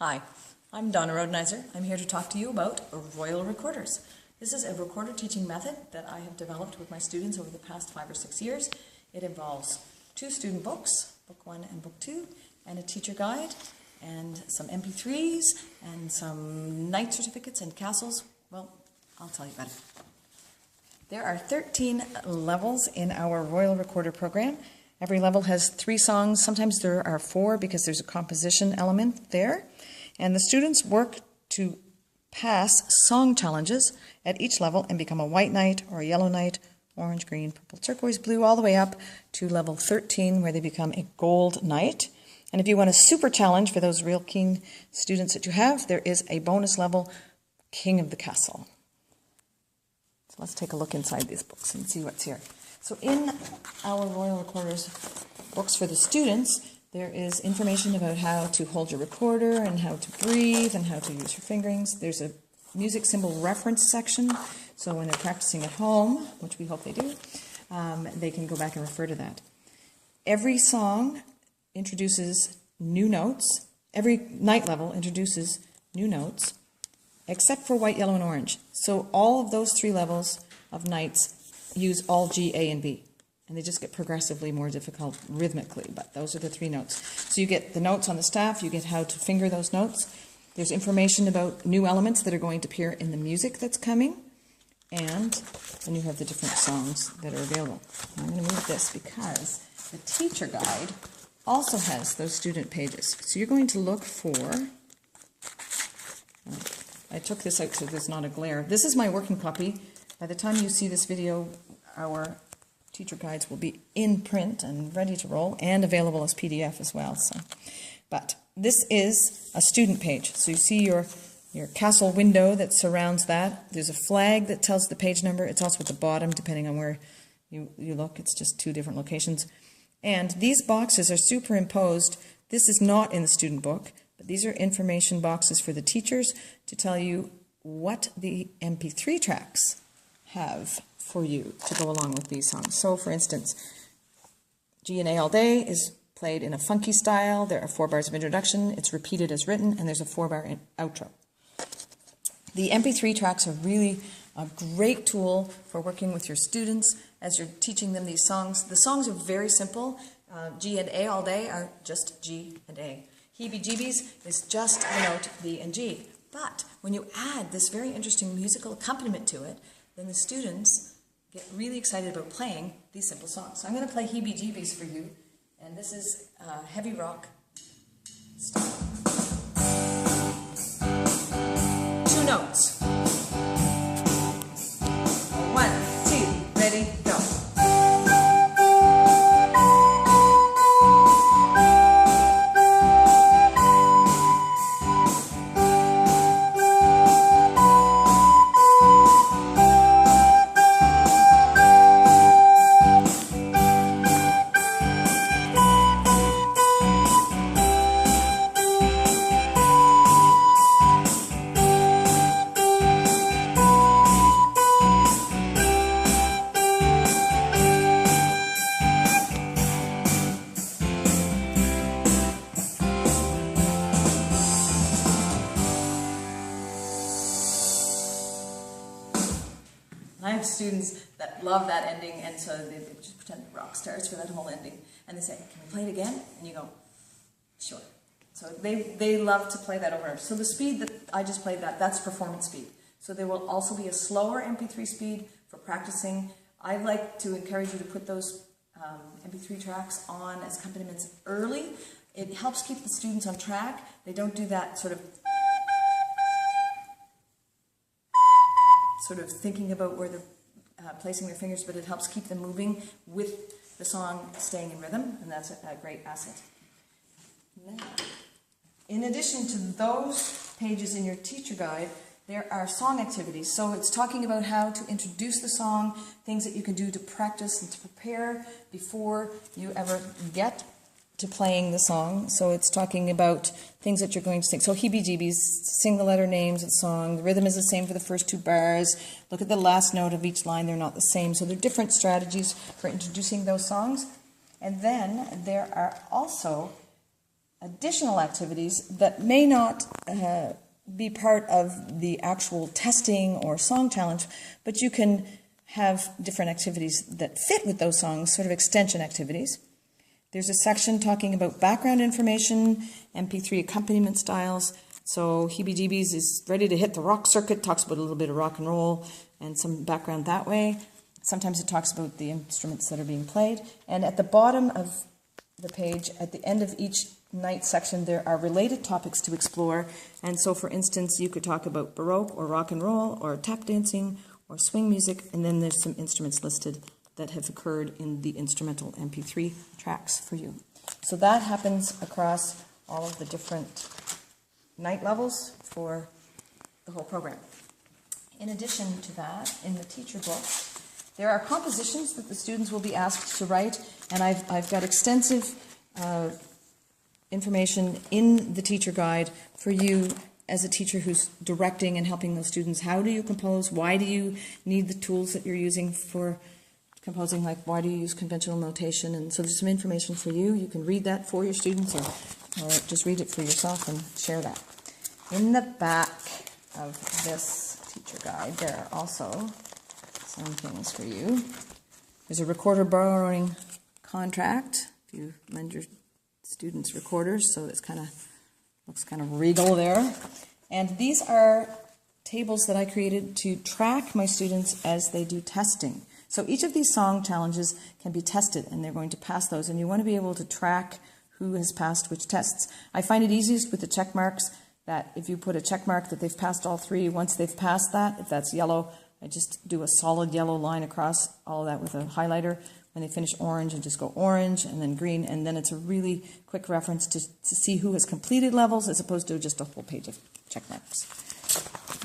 Hi, I'm Donna Rhodenizer. I'm here to talk to you about royal recorders. This is a recorder teaching method that I have developed with my students over the past 5 or 6 years. It involves 2 student books, book 1 and book 2, and a teacher guide, and some MP3s, and some night certificates and castles. Well, I'll tell you about it. There are 13 levels in our royal recorder program. Every level has 3 songs. Sometimes there are 4 because there's a composition element there. And the students work to pass song challenges at each level and become a white knight or a yellow knight, orange, green, purple, turquoise, blue, all the way up to level 13 where they become a gold knight. And if you want a super challenge for those real keen students that you have, there is a bonus level, King of the Castle. So let's take a look inside these books and see what's here. So in our Royal Recorders books for the students, there is information about how to hold your recorder and how to breathe and how to use your fingerings. There's a music symbol reference section, so when they're practicing at home, which we hope they do, they can go back and refer to that. Every song introduces new notes. Every night level introduces new notes, except for white, yellow, and orange. So all of those 3 levels of nights use all G, A, and B. And they just get progressively more difficult rhythmically, but those are the 3 notes. So you get the notes on the staff, you get how to finger those notes. There's information about new elements that are going to appear in the music that's coming, and then you have the different songs that are available. I'm going to move this because the teacher guide also has those student pages. So you're going to look for, I took this out so there's not a glare. This is my working copy. By the time you see this video, our teacher guides will be in print and ready to roll and available as PDF as well. But this is a student page. So you see your castle window that surrounds that. There's a flag that tells the page number. It's also at the bottom depending on where you look. It's just 2 different locations. And these boxes are superimposed. This is not in the student book, but these are information boxes for the teachers to tell you what the MP3 tracks have for you to go along with these songs. So for instance, G and A All Day is played in a funky style. There are 4 bars of introduction. It's repeated as written, and there's a 4-bar outro. The MP3 tracks are really a great tool for working with your students as you're teaching them these songs. The songs are very simple. G and A All Day are just G and A. Heebie-jeebies is just a note B and G. But when you add this very interesting musical accompaniment to it, then the students get really excited about playing these simple songs. So I'm going to play Heebie-jeebies for you, and this is heavy rock style. 2 notes. 1, 2, ready, go. I have students that love that ending, and so they just pretend they're rock stars for that whole ending. And they say, can we play it again? And you go, sure. So they love to play that over and over. So the speed that I just played that's performance speed. So there will also be a slower MP3 speed for practicing. I like to encourage you to put those MP3 tracks on as accompaniments early. It helps keep the students on track. They don't do that sort of thinking about where they're placing their fingers, but it helps keep them moving with the song staying in rhythm, and that's a great asset. Now, in addition to those pages in your teacher guide, there are song activities. So it's talking about how to introduce the song, things that you can do to practice and to prepare before you ever get to playing the song. So it's talking about things that you're going to sing. So heebie-jeebies, sing the letter names of the song. The rhythm is the same for the first 2 bars. Look at the last note of each line. They're not the same. So there are different strategies for introducing those songs. And then there are also additional activities that may not be part of the actual testing or song challenge, but you can have different activities that fit with those songs, sort of extension activities. There's a section talking about background information, MP3 accompaniment styles. So Heebie Jeebies is ready to hit the rock circuit, talks about a little bit of rock and roll and some background that way. Sometimes it talks about the instruments that are being played. And at the bottom of the page, at the end of each night section, there are related topics to explore. And so, for instance, you could talk about Baroque or rock and roll or tap dancing or swing music, and then there's some instruments listed that have occurred in the instrumental MP3 tracks for you. So that happens across all of the different night levels for the whole program. In addition to that, in the teacher book, there are compositions that the students will be asked to write, and I've got extensive information in the teacher guide for you as a teacher who's directing and helping those students. How do you compose? Why do you need the tools that you're using for composing? Like, why do you use conventional notation? And so there's some information for you. You can read that for your students, or just read it for yourself and share that. In the back of this teacher guide, there are also some things for you. There's a recorder borrowing contract. If you lend your students recorders, so it's looks kind of regal there. And these are tables that I created to track my students as they do testing. So each of these song challenges can be tested, and they're going to pass those, and you want to be able to track who has passed which tests. I find it easiest with the check marks, that if you put a check mark that they've passed all three, once they've passed that, if that's yellow, I just do a solid yellow line across all of that with a highlighter. When they finish orange, I just go orange and then green, and then it's a really quick reference to see who has completed levels as opposed to just a whole page of check marks.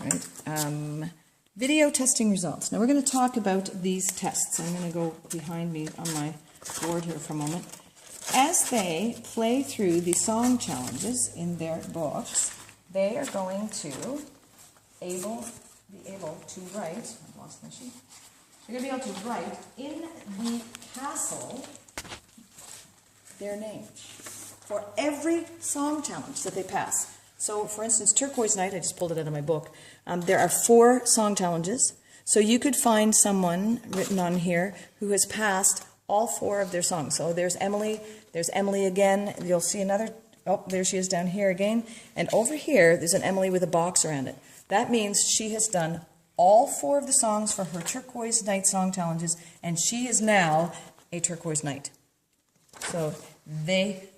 Right. Video testing results. Now we're going to talk about these tests. I'm going to go behind me on my board here for a moment. As they play through the song challenges in their books, they are going to be able to write, I've lost my sheet, they're going to be able to write in the castle their name for every song challenge that they pass. So, for instance, Turquoise Night, I just pulled it out of my book. There are 4 song challenges. So you could find someone written on here who has passed all 4 of their songs. So there's Emily again. You'll see another, oh, there she is down here again. And over here, there's an Emily with a box around it. That means she has done all 4 of the songs for her Turquoise Night song challenges, and she is now a Turquoise Night. So they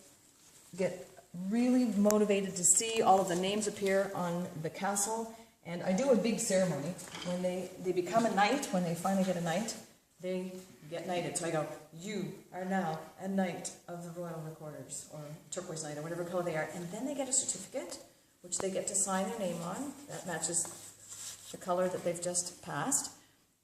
get really motivated to see all of the names appear on the castle, and I do a big ceremony. When they become a knight, when they finally get a knight, they get knighted. So I go, you are now a knight of the Royal Recorders, or Turquoise Knight, or whatever color they are, and then they get a certificate, which they get to sign their name on. That matches the color that they've just passed,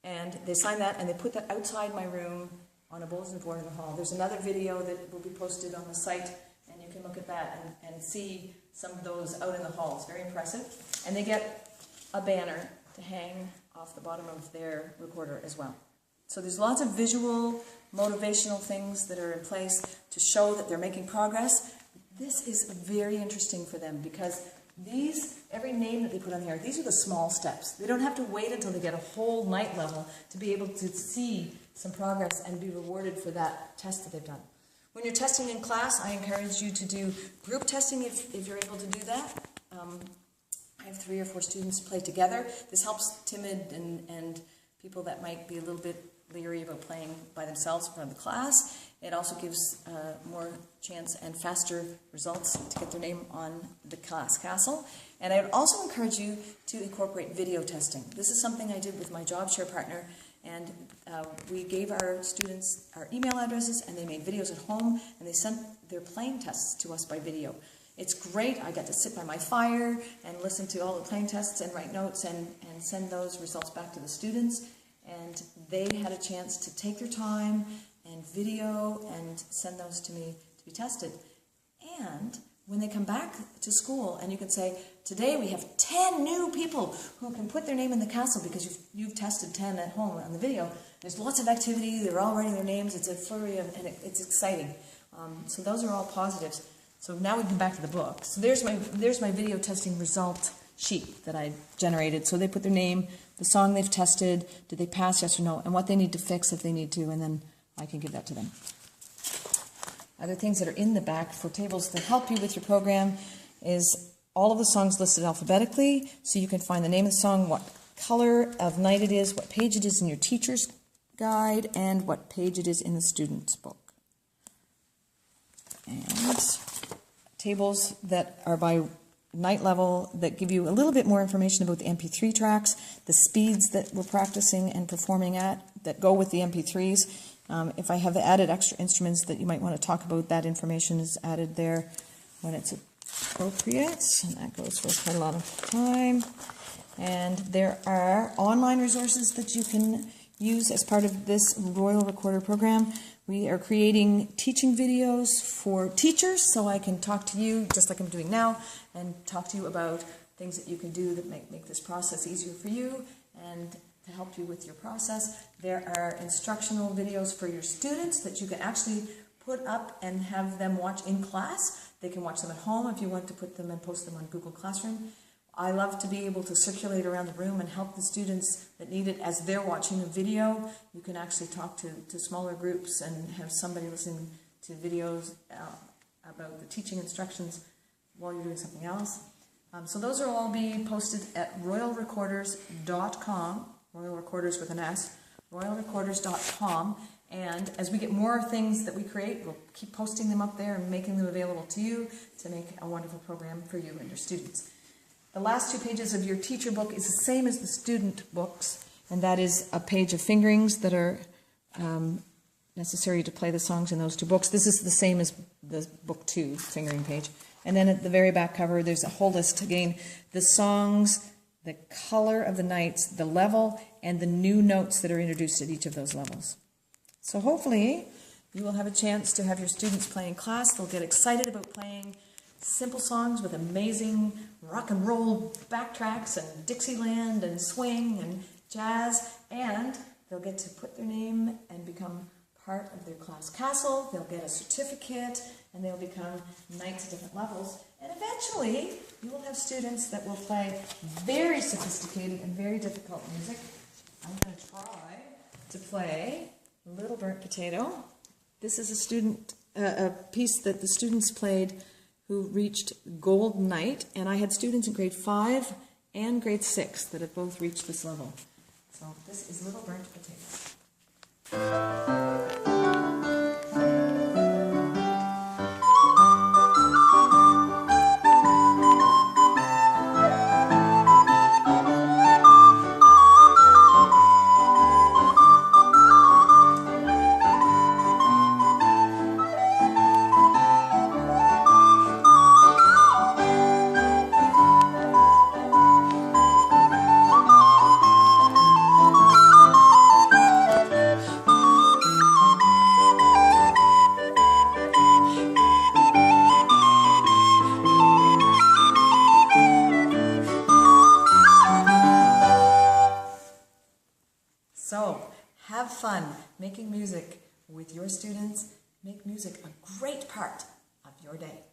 and they sign that, and they put that outside my room on a bulletin board in the hall. There's another video that will be posted on the site, and you can look at that and see some of those out in the hall. It's very impressive. And they get a banner to hang off the bottom of their recorder as well. So there's lots of visual, motivational things that are in place to show that they're making progress. This is very interesting for them because every name that they put on here, these are the small steps. They don't have to wait until they get a whole night level to be able to see some progress and be rewarded for that test that they've done. When you're testing in class, I encourage you to do group testing if you're able to do that. I have 3 or 4 students play together. This helps timid and people that might be a little bit leery about playing by themselves in front of the class. It also gives more chance and faster results to get their name on the class castle. And I would also encourage you to incorporate video testing. This is something I did with my job share partner, and we gave our students our email addresses, and they made videos at home, and they sent their playing tests to us by video. It's great. I got to sit by my fire and listen to all the playing tests and write notes and send those results back to the students. And they had a chance to take their time and video and send those to me to be tested. And when they come back to school and you can say, today we have 10 new people who can put their name in the castle because you've tested 10 at home on the video. There's lots of activity. They're all writing their names. It's a flurry and it's exciting. So those are all positives. So now we can come back to the book. So there's my video testing result sheet that I generated. So they put their name, the song they've tested, did they pass, yes or no, and what they need to fix if they need to, and then I can give that to them. Other things that are in the back for tables that help you with your program is all of the songs listed alphabetically, so you can find the name of the song, what color of night it is, what page it is in your teacher's guide, and what page it is in the student's book. And tables that are by night level that give you a little bit more information about the MP3 tracks, the speeds that we're practicing and performing at that go with the MP3s. If I have added extra instruments that you might want to talk about, that information is added there when it's appropriate, and that goes for quite a lot of time. And there are online resources that you can use as part of this Royal Recorder program. We are creating teaching videos for teachers, so I can talk to you, just like I'm doing now, and talk to you about things that you can do that make this process easier for you and to help you with your process. There are instructional videos for your students that you can actually put up and have them watch in class. They can watch them at home if you want to put them and post them on Google Classroom. I love to be able to circulate around the room and help the students that need it as they're watching a video. You can actually talk to smaller groups and have somebody listening to videos about the teaching instructions while you're doing something else. So those will all be posted at royalrecorders.com, Royal Recorders with an S, royalrecorders.com. And as we get more things that we create, we'll keep posting them up there and making them available to you to make a wonderful program for you and your students. The last 2 pages of your teacher book is the same as the student books, and that is a page of fingerings that are necessary to play the songs in those 2 books. This is the same as the book 2 fingering page. And then at the very back cover, there's a whole list again, the songs, the color of the nights, the level, and the new notes that are introduced at each of those levels. So hopefully you will have a chance to have your students play in class. They'll get excited about playing simple songs with amazing rock and roll backtracks and Dixieland and swing and jazz, and they'll get to put their name and become part of their class castle. They'll get a certificate, and they'll become knights at different levels. And eventually, you will have students that will play very sophisticated and very difficult music. I'm going to try to play Little Burnt Potato. This is a piece that the students played who reached Gold Knight, and I had students in grade 5 and grade 6 that have both reached this level. So this is Little Burnt Potato. So, have fun making music with your students. Make music a great part of your day.